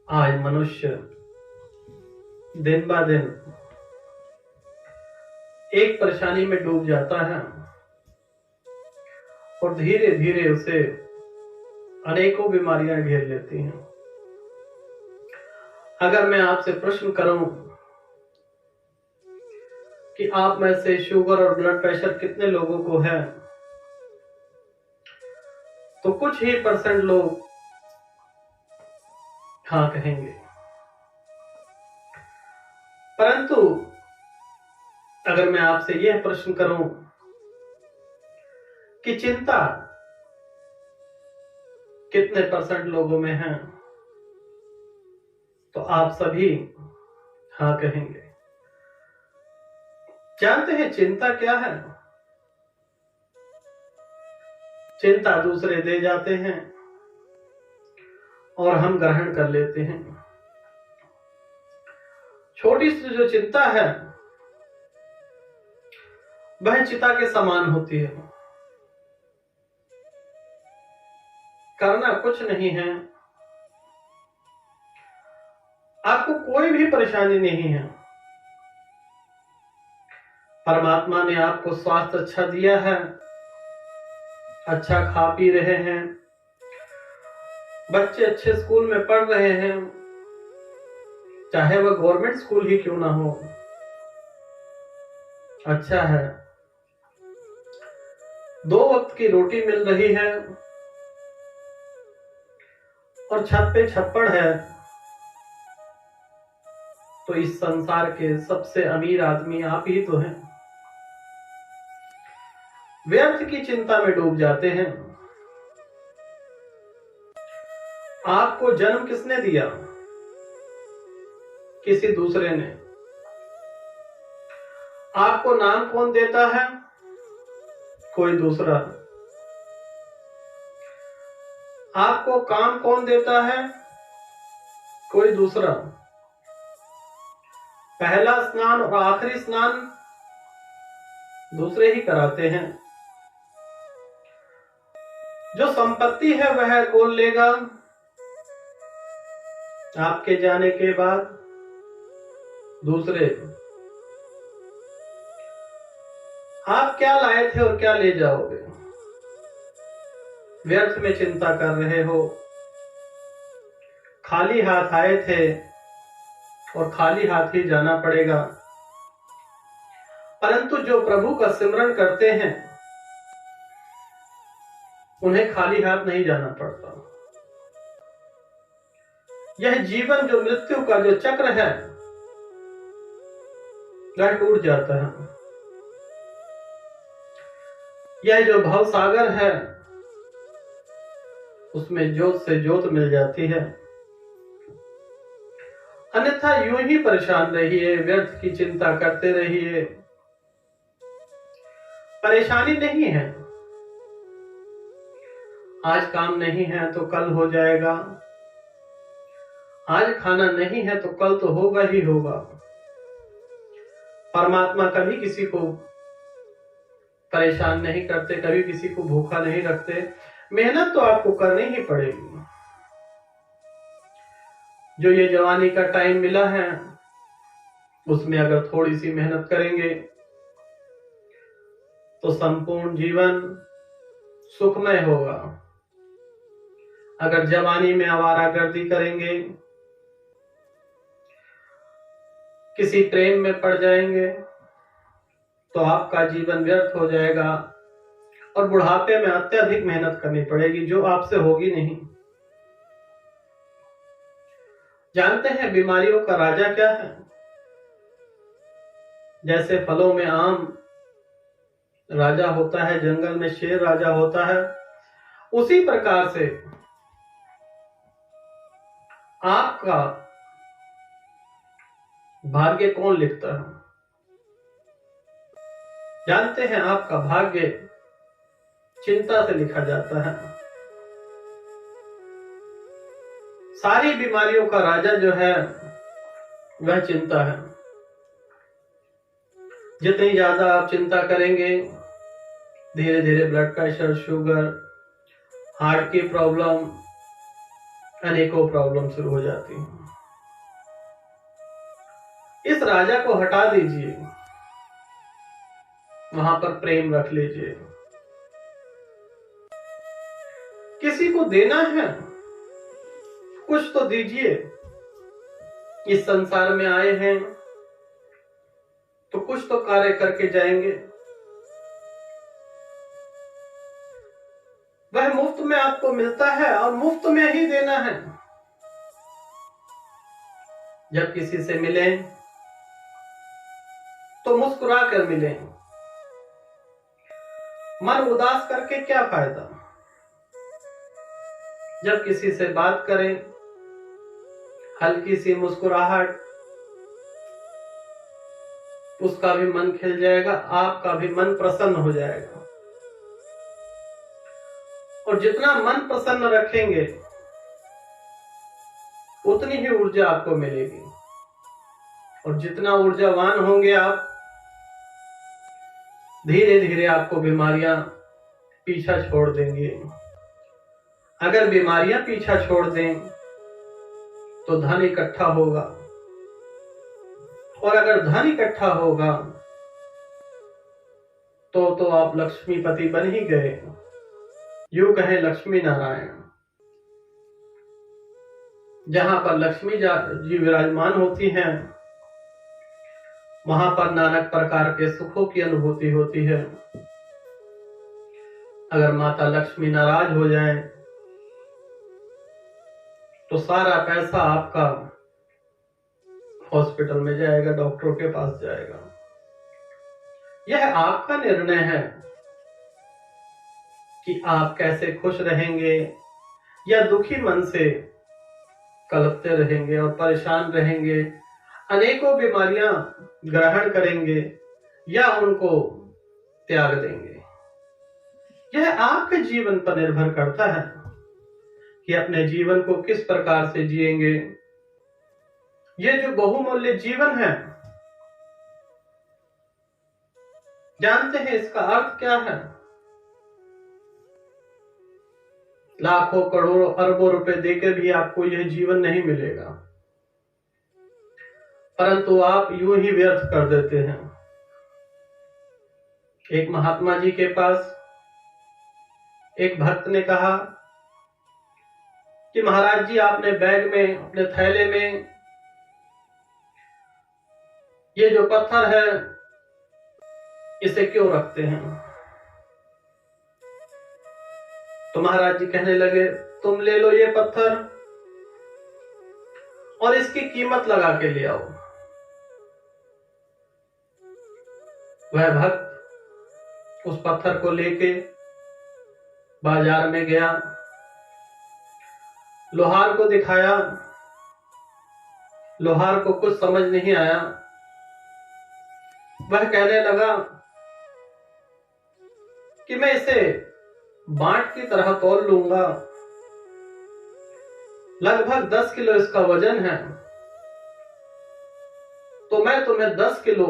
आज मनुष्य दिन ब दिन एक परेशानी में डूब जाता है और धीरे धीरे उसे अनेकों बीमारियां घेर लेती हैं। अगर मैं आपसे प्रश्न करूं कि आप में से शुगर और ब्लड प्रेशर कितने लोगों को है, तो कुछ ही परसेंट लोग हाँ कहेंगे। परंतु अगर मैं आपसे यह प्रश्न करूं कि चिंता कितने परसेंट लोगों में है, तो आप सभी हाँ कहेंगे। जानते हैं चिंता क्या है? चिंता दूसरे दे जाते हैं और हम ग्रहण कर लेते हैं। छोटी सी जो चिंता है वह चिता के समान होती है। करना कुछ नहीं है, आपको कोई भी परेशानी नहीं है। परमात्मा ने आपको स्वास्थ्य अच्छा दिया है, अच्छा खा पी रहे हैं, बच्चे अच्छे स्कूल में पढ़ रहे हैं, चाहे वह गवर्नमेंट स्कूल ही क्यों ना हो, अच्छा है। 2 वक्त की रोटी मिल रही है और छत पे छप्पड़ है, तो इस संसार के सबसे अमीर आदमी आप ही तो हैं। व्यर्थ की चिंता में डूब जाते हैं। आपको जन्म किसने दिया? किसी दूसरे ने। आपको नाम कौन देता है? कोई दूसरा। आपको काम कौन देता है? कोई दूसरा। पहला स्नान और आखिरी स्नान दूसरे ही कराते हैं। जो संपत्ति है वह कौन लेगा आपके जाने के बाद? दूसरे। आप क्या लाए थे और क्या ले जाओगे? व्यर्थ में चिंता कर रहे हो। खाली हाथ आए थे और खाली हाथ ही जाना पड़ेगा। परंतु जो प्रभु का सिमरन करते हैं उन्हें खाली हाथ नहीं जाना पड़ता। यह जीवन जो मृत्यु का जो चक्र है वह टूट जाता है। यह जो भव सागर है उसमें ज्योत से ज्योत मिल जाती है। अन्यथा यूं ही परेशान रहिए, व्यर्थ की चिंता करते रहिए। परेशानी नहीं है, आज काम नहीं है तो कल हो जाएगा, आज खाना नहीं है तो कल तो होगा ही होगा। परमात्मा कभी किसी को परेशान नहीं करते, कभी किसी को भूखा नहीं रखते। मेहनत तो आपको करनी ही पड़ेगी। जो ये जवानी का टाइम मिला है उसमें अगर थोड़ी सी मेहनत करेंगे तो संपूर्ण जीवन सुखमय होगा। अगर जवानी में आवारागर्दी करेंगे, किसी प्रेम में पड़ जाएंगे तो आपका जीवन व्यर्थ हो जाएगा और बुढ़ापे में अत्यधिक मेहनत करनी पड़ेगी जो आपसे होगी नहीं। जानते हैं बीमारियों का राजा क्या है? जैसे फलों में आम राजा होता है, जंगल में शेर राजा होता है, उसी प्रकार से आपका भाग्य कौन लिखता है? जानते हैं आपका भाग्य चिंता से लिखा जाता है। सारी बीमारियों का राजा जो है वह चिंता है। जितनी ज्यादा आप चिंता करेंगे धीरे धीरे ब्लड प्रेशर, शुगर, हार्ट की प्रॉब्लम, अनेकों प्रॉब्लम शुरू हो जाती हैं। इस राजा को हटा दीजिए, वहां पर प्रेम रख लीजिए। किसी को देना है, कुछ तो दीजिए। इस संसार में आए हैं तो कुछ तो कार्य करके जाएंगे। वह मुफ्त में आपको मिलता है और मुफ्त में ही देना है। जब किसी से मिले तो मुस्कुरा कर मिले। मन उदास करके क्या फायदा। जब किसी से बात करें, हल्की सी मुस्कुराहट, उसका भी मन खिल जाएगा, आपका भी मन प्रसन्न हो जाएगा। और जितना मन प्रसन्न रखेंगे उतनी ही ऊर्जा आपको मिलेगी। और जितना ऊर्जावान होंगे आप, धीरे धीरे आपको बीमारियां पीछा छोड़ देंगी। अगर बीमारियां पीछा छोड़ दें तो धन इकट्ठा होगा, और अगर धन इकट्ठा होगा तो आप लक्ष्मीपति बन ही गए। यूं कहें लक्ष्मी नारायण। जहां पर लक्ष्मी जी विराजमान होती हैं, वहां पर नाना प्रकार के सुखों की अनुभूति होती है। अगर माता लक्ष्मी नाराज हो जाएं तो सारा पैसा आपका हॉस्पिटल में जाएगा, डॉक्टरों के पास जाएगा। यह आपका निर्णय है कि आप कैसे खुश रहेंगे या दुखी मन से कलपते रहेंगे और परेशान रहेंगे, अनेकों बीमारियां ग्रहण करेंगे या उनको त्याग देंगे। यह आपके जीवन पर निर्भर करता है कि अपने जीवन को किस प्रकार से जिएंगे। ये जो बहुमूल्य जीवन है, जानते हैं इसका अर्थ क्या है? लाखों करोड़ों अरबों रुपए देकर भी आपको यह जीवन नहीं मिलेगा, परंतु आप यूं ही व्यर्थ कर देते हैं। एक महात्मा जी के पास एक भक्त ने कहा कि महाराज जी, आपने बैग में, अपने थैले में ये जो पत्थर है इसे क्यों रखते हैं? तो महाराज जी कहने लगे, तुम ले लो ये पत्थर और इसकी कीमत लगा के ले आओ। वह भक्त उस पत्थर को लेके बाजार में गया, लोहार को दिखाया। लोहार को कुछ समझ नहीं आया। वह कहने लगा कि मैं इसे बांट की तरह तौल लूंगा, लगभग 10 किलो इसका वजन है, तो मैं तुम्हें 10 किलो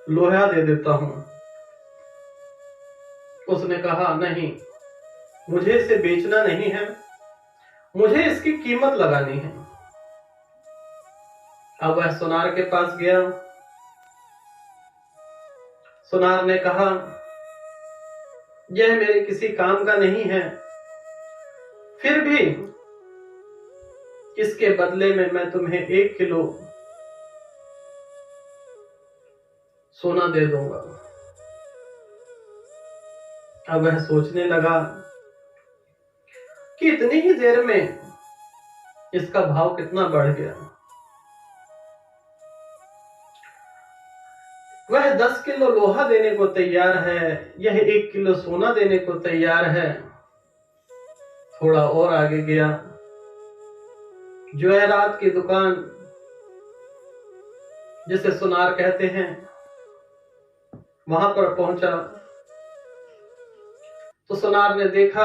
लोहा दे देता हूं। उसने कहा, नहीं, मुझे इसे बेचना नहीं है, मुझे इसकी कीमत लगानी है। अब वह सुनार के पास गया। सुनार ने कहा, यह मेरे किसी काम का नहीं है, फिर भी इसके बदले में मैं तुम्हें 1 किलो सोना दे दूंगा। अब वह सोचने लगा कि इतनी ही देर में इसका भाव कितना बढ़ गया। वह 10 किलो लोहा देने को तैयार है, यह 1 किलो सोना देने को तैयार है। थोड़ा और आगे गया, ज्वेलरात की दुकान जिसे सुनार कहते हैं, वहां पर पहुंचा तो सुनार ने देखा,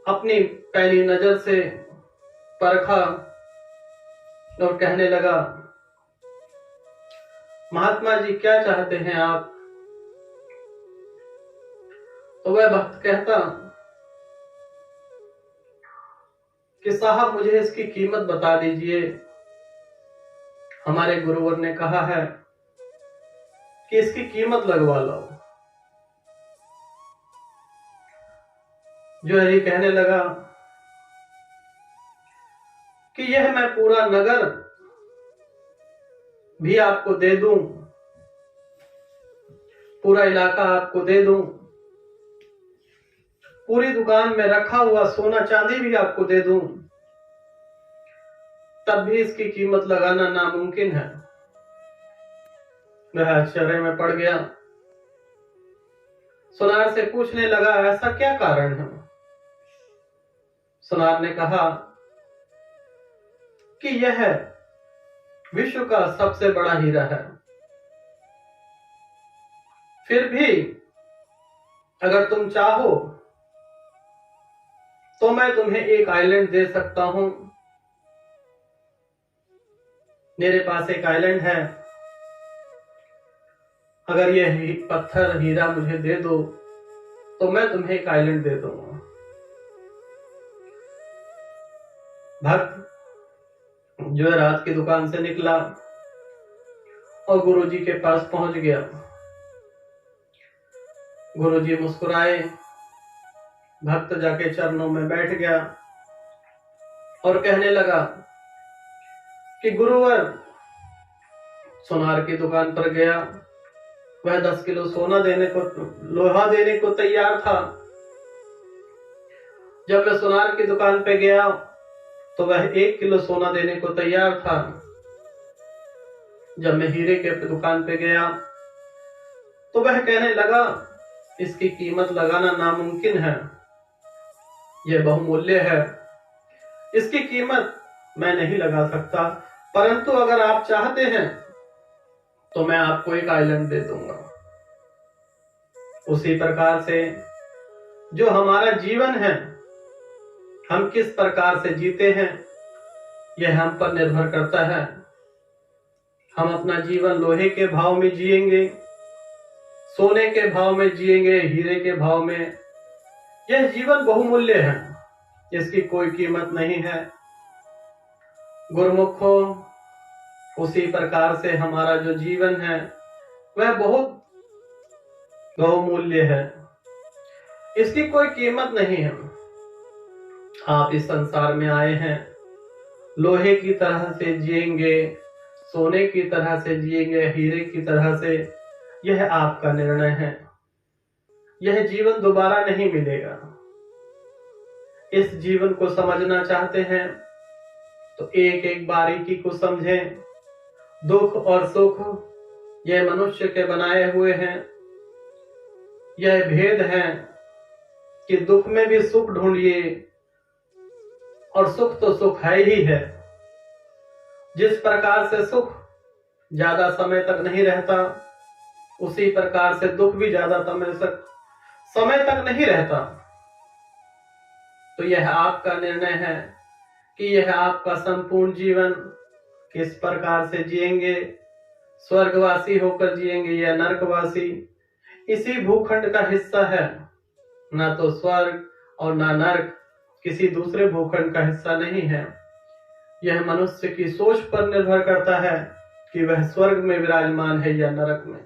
अपनी पहली नजर से परखा और कहने लगा, महात्मा जी क्या चाहते हैं आप? तो वह भक्त कहता कि साहब मुझे इसकी कीमत बता दीजिए। हमारे गुरुवर ने कहा है कि इसकी कीमत लगवा लो। जोहरी कहने लगा कि यह मैं पूरा नगर भी आपको दे दूं, पूरा इलाका आपको दे दूं, पूरी दुकान में रखा हुआ सोना चांदी भी आपको दे दूं, तब भी इसकी कीमत लगाना नामुमकिन है। वह आश्चर्य में पड़ गया। सुनार से पूछने लगा, ऐसा क्या कारण है? सुनार ने कहा कि यह विश्व का सबसे बड़ा हीरा है, फिर भी अगर तुम चाहो तो मैं तुम्हें एक आइलैंड दे सकता हूं। मेरे पास एक आइलैंड है, अगर यह पत्थर हीरा मुझे दे दो तो मैं तुम्हें एक आइलैंड दे दूंगा। भक्त जो है रात की दुकान से निकला और गुरुजी के पास पहुंच गया। गुरुजी मुस्कुराए, भक्त जाके चरणों में बैठ गया और कहने लगा कि गुरुवर सुनार की दुकान पर गया, वह 10 किलो सोना देने को, लोहा देने को तैयार था। जब मैं सुनार की दुकान पे गया तो वह 1 किलो सोना देने को तैयार था। जब मैं हीरे के दुकान पे गया तो वह कहने लगा इसकी कीमत लगाना नामुमकिन है, यह बहुमूल्य है, इसकी कीमत मैं नहीं लगा सकता, परंतु अगर आप चाहते हैं तो मैं आपको एक आइलैंड दे दूंगा। उसी प्रकार से जो हमारा जीवन है, हम किस प्रकार से जीते हैं यह हम पर निर्भर करता है। हम अपना जीवन लोहे के भाव में जिएंगे, सोने के भाव में जिएंगे, हीरे के भाव में, यह जीवन बहुमूल्य है, इसकी कोई कीमत नहीं है। गुरुमुखों, उसी प्रकार से हमारा जो जीवन है वह बहुत बहुमूल्य है, इसकी कोई कीमत नहीं है। आप इस संसार में आए हैं, लोहे की तरह से जिएंगे, सोने की तरह से जिएंगे, हीरे की तरह से, यह आपका निर्णय है। यह जीवन दोबारा नहीं मिलेगा। इस जीवन को समझना चाहते हैं तो एक एक बारीकी को समझें। दुख और सुख यह मनुष्य के बनाए हुए हैं। यह भेद है कि दुख में भी सुख ढूंढिए और सुख तो सुख है ही है। जिस प्रकार से सुख ज्यादा समय तक नहीं रहता, उसी प्रकार से दुख भी ज्यादा समय तक नहीं रहता। तो यह आपका निर्णय है कि यह आपका संपूर्ण जीवन किस प्रकार से जिएंगे, स्वर्गवासी होकर जिएंगे या नरकवासी। इसी भूखंड का हिस्सा है, ना तो स्वर्ग और ना नरक किसी दूसरे भूखंड का हिस्सा नहीं है। यह मनुष्य की सोच पर निर्भर करता है कि वह स्वर्ग में विराजमान है या नरक में।